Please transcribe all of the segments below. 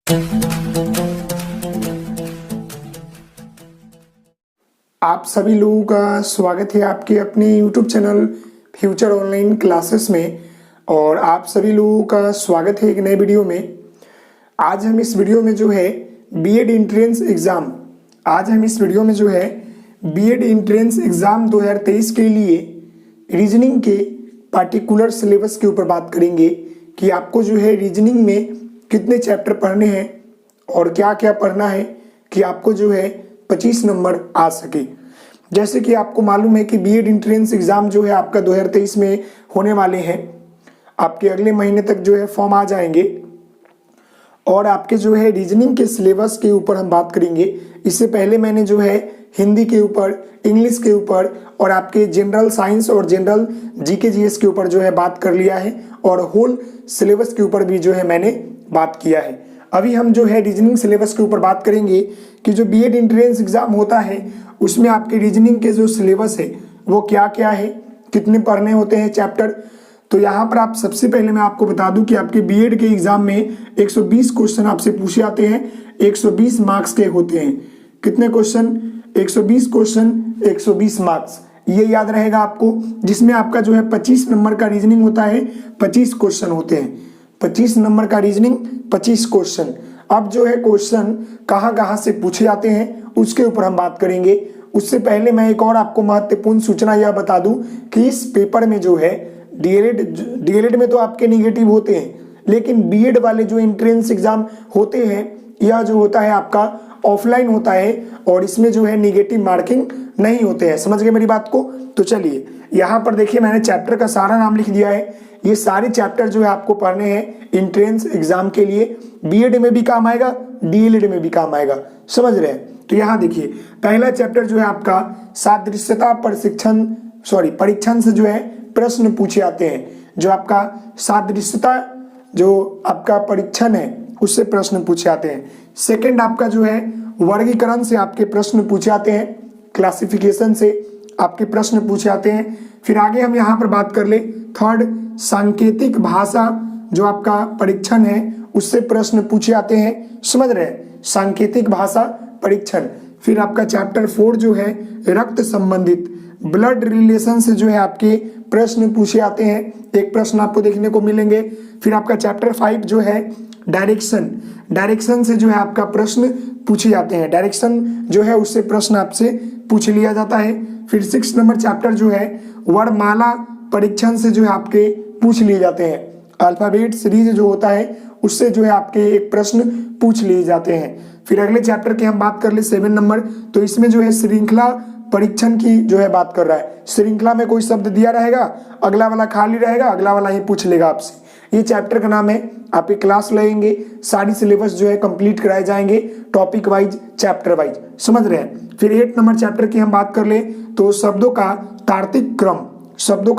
आप सभी लोगों का स्वागत है आपके अपने YouTube channel future online classes में। और आप सभी लोगों का स्वागत है एक नए वीडियो में। आज हम इस वीडियो में जो है B Ed entrance exam B Ed entrance exam 2023 के लिए रीजनिंग के पार्टिकुलर सिलेबस के ऊपर बात करेंगे कि आपको जो है रीजनिंग में कितने चैप्टर पढ़ने हैं और क्या क्या पढ़ना है कि आपको जो है 25 नंबर आ सके। जैसे कि आपको मालूम है कि बीएड एंट्रेंस एग्ज़ाम जो है आपका 2023 में होने वाले हैं। आपके अगले महीने तक जो है फॉर्म आ जाएंगे और आपके जो है रीजनिंग के सिलेबस के ऊपर हम बात करेंगे। इससे पहले मैंने जो है हिंदी के ऊपर, इंग्लिश के ऊपर और आपके जनरल साइंस और जनरल जीके जीएस के ऊपर जो है बात कर लिया है और होल सिलेबस के ऊपर भी जो है मैंने बात किया है। अभी हम जो है रीजनिंग सिलेबस के ऊपर बात करेंगे कि जो बीएड एंट्रेंस एग्ज़ाम होता है उसमें आपके रीजनिंग के जो सिलेबस है वो क्या क्या है, कितने पढ़ने होते हैं चैप्टर। तो यहाँ पर आप सबसे पहले मैं आपको बता दूं कि आपके बीएड के एग्ज़ाम में 120 क्वेश्चन आपसे पूछे जाते हैं, 120 मार्क्स के होते हैं। कितने क्वेश्चन? 120 क्वेश्चन, 120 मार्क्स, ये याद रहेगा आपको। जिसमें आपका जो है 25 नंबर का रीजनिंग होता है, 25 क्वेश्चन होते हैं। 25 नंबर का रीजनिंग, 25 क्वेश्चन। अब जो है क्वेश्चन कहाँ से पूछे जाते हैं उसके ऊपर हम बात करेंगे। उससे पहले मैं एक और आपको महत्वपूर्ण सूचना यह बता दूं कि इस पेपर में जो है डीएलएड में तो आपके निगेटिव होते हैं, लेकिन बीएड वाले जो एंट्रेंस एग्जाम होते हैं यह जो होता है आपका ऑफलाइन होता है और इसमें जो है निगेटिव मार्किंग नहीं होते हैं। समझ गए मेरी बात को? तो चलिए यहाँ पर देखिए, मैंने चैप्टर का सारा नाम लिख दिया है। ये सारे चैप्टर जो है आपको पढ़ने हैं एंट्रेंस एग्जाम के लिए। बीएड में भी काम आएगा, डीएलएड में भी काम आएगा। समझ रहे हैं? तो यहाँ देखिए, पहला चैप्टर जो है आपका सादृश्यता परीक्षण से जो है प्रश्न पूछे आते हैं। जो आपका सादृश्यता जो आपका परीक्षण है उससे प्रश्न पूछे आते हैं। सेकंड आपका जो है वर्गीकरण से आपके प्रश्न पूछे आते हैं, क्लासिफिकेशन से आपके प्रश्न पूछे आते हैं। फिर आगे हम यहाँ पर बात कर ले, थर्ड सांकेतिक भाषा जो आपका परीक्षण है उससे प्रश्न पूछे आते हैं। समझ रहे हैं? सांकेतिक भाषा परीक्षण। फिर आपका चैप्टर 4 जो है रक्त संबंधित, ब्लड रिलेशन से जो है आपके प्रश्न पूछे आते हैं। एक प्रश्न आपको देखने को मिलेंगे। फिर आपका चैप्टर 5 जो है डायरेक्शन से जो है आपका प्रश्न पूछे जाते हैं। डायरेक्शन जो है उससे प्रश्न आपसे पूछ लिया जाता है। फिर 6 नंबर चैप्टर जो है वर्णमाला परीक्षण से जो है आपके पूछ लिए जाते हैं। अल्फाबेट सीरीज जो होता है उससे जो है आपके एक प्रश्न पूछ लिए जाते हैं। फिर अगले चैप्टर की हम बात कर ले 7 नंबर, तो इसमें जो है श्रृंखला परीक्षण की जो है बात कर रहा है। श्रृंखला में कोई शब्द दिया रहेगा, अगला वाला खाली रहेगा, अगला वाला ही पूछ लेगा आपसे। ये चैप्टर का नाम है। आप एक क्लास लेंगे, सारी सिलेबस जो है कंप्लीट कराए जाएंगे टॉपिक वाइज, चैप्टर वाइज। समझ रहे हैं? फिर 8 नंबर चैप्टर की हम बात कर ले तो शब्दों का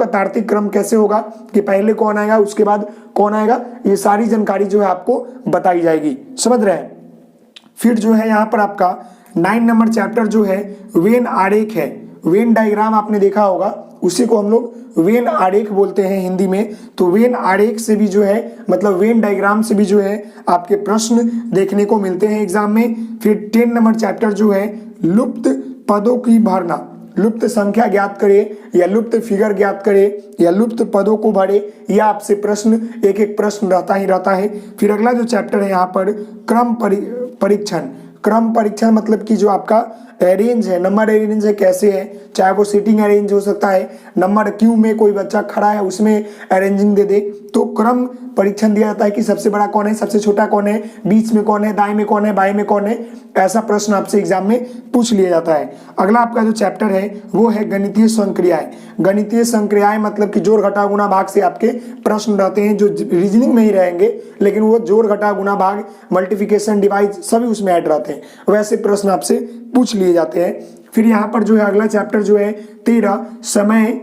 तार्किक क्रम कैसे होगा कि पहले कौन आएगा उसके बाद कौन आएगा, ये सारी जानकारी जो है आपको बताई जाएगी। समझ रहे हैं? फिर जो है यहाँ पर आपका 9 नंबर चैप्टर जो है वेन आरेख है। वेन डायग्राम आपने देखा होगा, उसी को हम लोग वेन आरेख बोलते हैं हिंदी में। तो वेन आरेख से भी जो है मतलब वेन डायग्राम से भी जो है आपके प्रश्न देखने को मिलते हैं एग्जाम में। फिर 10 नंबर चैप्टर जो है लुप्त पदों की भरना, लुप्त संख्या ज्ञात करे या लुप्त फिगर ज्ञात करे या लुप्त पदों को भरे, या आपसे प्रश्न एक एक प्रश्न रहता है। फिर अगला जो चैप्टर है यहाँ पर क्रम परीक्षण मतलब कि जो आपका अरेंज है, नंबर अरेंज है कैसे है, चाहे वो सीटिंग अरेंज हो सकता है, नंबर क्यू में कोई बच्चा खड़ा है उसमें अरेंजिंग दे दे, तो क्रम परीक्षण दिया जाता है कि सबसे बड़ा कौन है, सबसे छोटा कौन है, बीच में कौन है, दाएं में कौन है, बाएं में कौन है। ऐसा प्रश्न आपसे एग्जाम में पूछ लिया जाता है। अगला आपका जो चैप्टर है वो है गणितीय संक्रियाएं। गणितीय संक्रियाएं मतलब कि जोड़ घटा गुणा भाग से आपके प्रश्न रहते हैं जो रीजनिंग में ही रहेंगे, लेकिन वो जोड़ घटा गुणा भाग, मल्टीप्लिकेशन, डिवाइड सभी उसमें ऐड रहते हैं। वैसे प्रश्न आपसे पूछ लिए जाते हैं। फिर यहाँ पर जो है अगला चैप्टर जो है 13 समय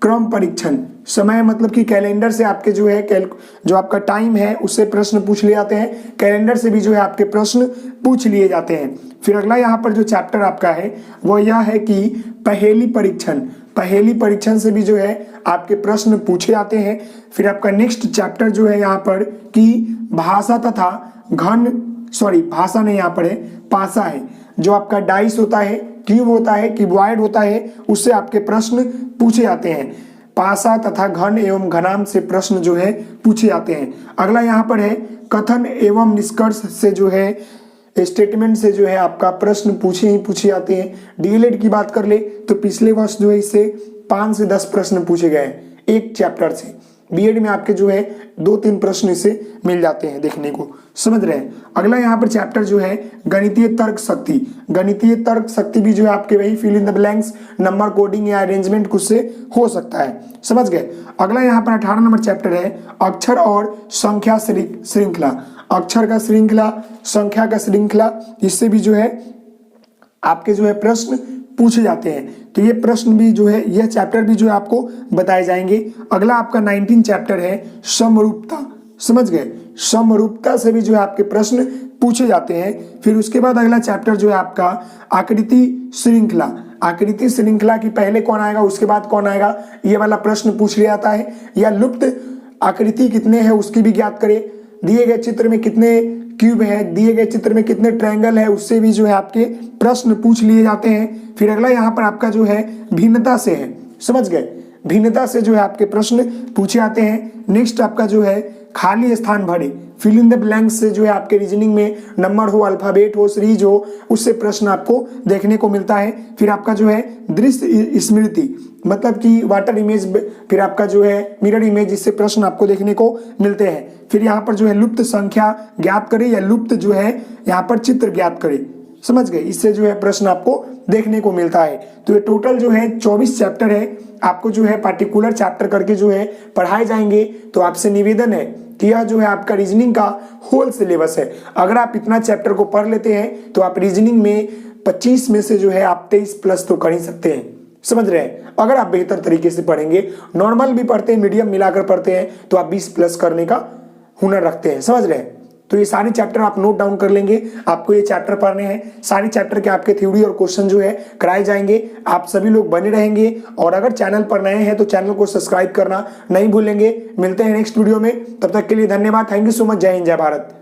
क्रम परीक्षण। समय मतलब कि कैलेंडर से आपके जो है जो आपका टाइम है उससे प्रश्न पूछ लिए जाते हैं। कैलेंडर से भी जो है आपके प्रश्न पूछ लिए जाते हैं। फिर अगला यहाँ पर जो चैप्टर आपका है वो यह है कि पहेली परीक्षण से भी जो है आपके प्रश्न पूछे जाते हैं। फिर आपका नेक्स्ट चैप्टर जो है यहाँ पर कि भाषा तथा घन सॉरी भाषा नहीं यहाँ पर है, पासा है। जो आपका डाइस होता है, क्यूब होता है, क्यूबॉइड होता है, उससे आपके प्रश्न पूछे जाते हैं। पासा तथा घन एवं घनांक से प्रश्न जो है पूछे जाते हैं। अगला यहाँ पर है कथन एवं निष्कर्ष से जो है स्टेटमेंट से जो है आपका प्रश्न पूछे जाते हैं। डीएलएड की बात कर ले तो पिछले वर्ष जो है इससे 5 से 10 प्रश्न पूछे गए एक चैप्टर से। बीएड में आपके जो है 2-3 प्रश्न इससे मिल जाते हैं देखने को, समझ रहे हैं। अगला यहाँ पर चैप्टर जो है गणितीय तर्क शक्ति। गणितीय तर्क शक्ति भी जो है आपके वही fill in the blanks, number coding या अरेंजमेंट कुछ से हो सकता है, समझ गए। अगला यहाँ पर 18 नंबर चैप्टर है अक्षर और संख्या श्रृंखला। अक्षर का श्रृंखला, संख्या का श्रृंखला, इससे भी जो है आपके जो है प्रश्न पूछे जाते हैं। तो ये प्रश्न भी जो है, यह चैप्टर भी जो है आपको बताए जाएंगे। अगला आपका 19 चैप्टर है समरूपता, समझ गए। समरूपता से भी जो है आपके प्रश्न पूछे जाते हैं। फिर उसके बाद अगला चैप्टर जो है आपका आकृति श्रृंखला। आकृति श्रृंखला की पहले कौन आएगा उसके बाद कौन आएगा, ये वाला प्रश्न पूछ लिया जाता है। या लुप्त आकृति कितने हैं उसकी भी ज्ञात करें। दिए गए चित्र में कितने क्यूब है, दिए गए चित्र में कितने ट्रायंगल है, उससे भी जो है आपके प्रश्न पूछ लिए जाते हैं। फिर अगला यहाँ पर आपका जो है भिन्नता से है, समझ गए। भिन्नता से जो है आपके प्रश्न पूछे जाते हैं। नेक्स्ट आपका जो है खाली स्थान भरे, फिल इन द ब्लैंक्स से जो है आपके रीजनिंग में नंबर हो, अल्फाबेट हो, सीरीज हो, उससे प्रश्न आपको देखने को मिलता है। फिर आपका जो है दृश्य स्मृति, मतलब कि वाटर इमेज, फिर आपका जो है मिरर इमेज, इससे प्रश्न आपको देखने को मिलते हैं। फिर यहाँ पर जो है लुप्त संख्या ज्ञात करें या लुप्त जो है यहाँ पर चित्र ज्ञात करें, समझ गए। इससे जो है प्रश्न आपको देखने को मिलता है। तो ये टोटल जो है 24 चैप्टर है, आपको जो है पार्टिकुलर चैप्टर करके जो है पढ़ाए जाएंगे। तो आपसे निवेदन है कि यह जो है आपका रीजनिंग का होल सिलेबस है। अगर आप इतना चैप्टर को पढ़ लेते हैं तो आप रीजनिंग में 25 में से जो है आप 23 प्लस तो कर ही सकते हैं, समझ रहे हैं। अगर आप बेहतर तरीके से पढ़ेंगे, नॉर्मल भी पढ़ते हैं, मीडियम मिलाकर पढ़ते हैं, तो आप 20 प्लस करने का हुनर रखते हैं, समझ रहे हैं। तो ये सारे चैप्टर आप नोट डाउन कर लेंगे। आपको ये चैप्टर पढ़ने हैं, सारे चैप्टर के आपके थ्योरी और क्वेश्चन जो है कराए जाएंगे। आप सभी लोग बने रहेंगे। और अगर चैनल पर नए हैं तो चैनल को सब्सक्राइब करना नहीं भूलेंगे। मिलते हैं नेक्स्ट वीडियो में, तब तक के लिए धन्यवाद। Thank you so much. जय हिंद, जय भारत।